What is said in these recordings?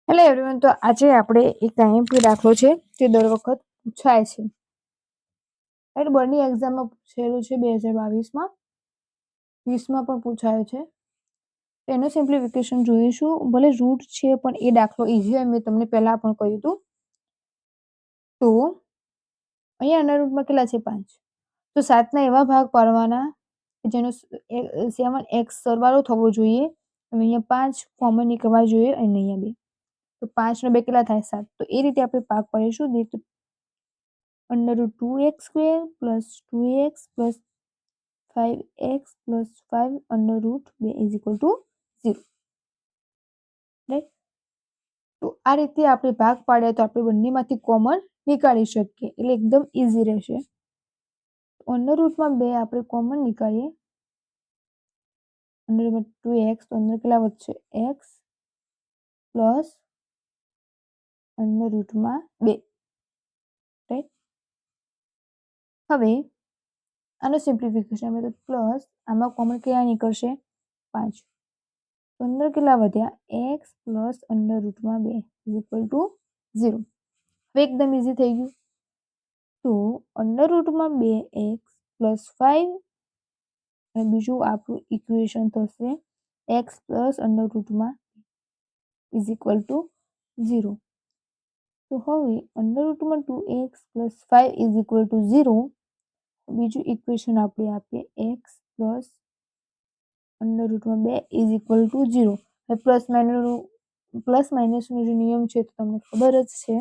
Hello everyone, તો આજે આપણે એક આઈએમપી દાખલો છે જે દર વખત પૂછાય છે. રાઈટ, બોર્ડની એક્ઝામમાં પૂછેલું છે 2022માં, 20માં પણ પૂછાયો છે. એનું સિમ્પ્લિફિકેશન જોઈશું. ભલે રૂટ છે પણ એ દાખલો ઈઝી હોય, મેં તમને પહેલા પણ કહ્યું હતું. તો અહીંયા અંડર રૂટમાં કેટલા છે? 5. તો 7ના એવા ભાગ પાડવાના જેનો 7x સરવાળો થવો જોઈએ, અને અહીંયા 5 કોમન નીકળવા જોઈએ, અને અહીંયા 2. તો 5 ને 2 કેટલા થાય? 7. તો એ રીતે આપણે ભાગ પાડીશું. √2x² + 2x + 5x + 5 √2 = 0. રાઈટ, તો આ રીતે આપણે ભાગ પાડ્યા તો આપણે બંનેમાંથી કોમન નીકાળી શકીએ, એટલે એકદમ ઈઝી રહેશે. અંડર રૂટમાં 2 આપણે કોમન નીકાળીએ, અંડર રૂટમાં 2x, તો અંદર કેટલા વધશે? x પ્લસ અંડર રૂટમાં 2. રાઈટ, હવે આનું સિમ્પ્લિફિકેશન આપણે તો પ્લસ આમાં કોમન કેટલા નીકળશે? 5. તો અંદર કેટલા વધ્યા? x પ્લસ અંડર રૂટમાં 2 = 0. હવે એકદમ ઈઝી થઈ ગયું. તો અંડર રૂટમાં 2x પ્લસ 5, અને બીજું આપણું ઇક્વેશન થશે x પ્લસ અંડર રૂટમાં = 0. તો હવે અંડર રૂટમાં 2x પ્લસ 5 = 0. બીજું ઇક્વેશન આપણે આપીએ x પ્લસ અંડર રૂટમાં 2 = 0. હવે પ્લસ માઇનસનો જે નિયમ છે તો તમને ખબર જ છે.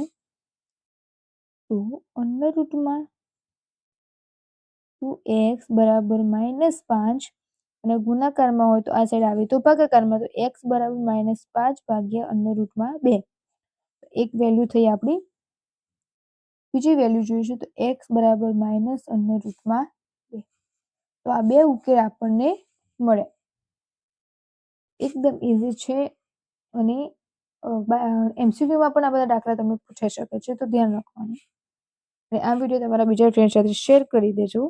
તો અંડર રૂટમાં 2x બરાબર -5, અને ગુણાકારમાં હોય તો આ સાઈડ આવે તો ભાગાકારમાં, તો x બરાબર -5 ભાગ્યા અંડર રૂટમાં 2. એક વેલ્યુ થઈ આપણી. બીજી વેલ્યુ જોઈશું તો x બરાબર - અંડર રૂટમાં 2. તો આ બે ઉકેલ આપણને મળે. એકદમ ઈઝી છે, અને MCQમાં પણ આ બધા દાખલા તમને પૂછાઈ શકે છે, તો ધ્યાન રાખવાનું. અને આ વિડીયો તમારા બીજા ફ્રેન્ડ સાથે શેર કરી દેજો.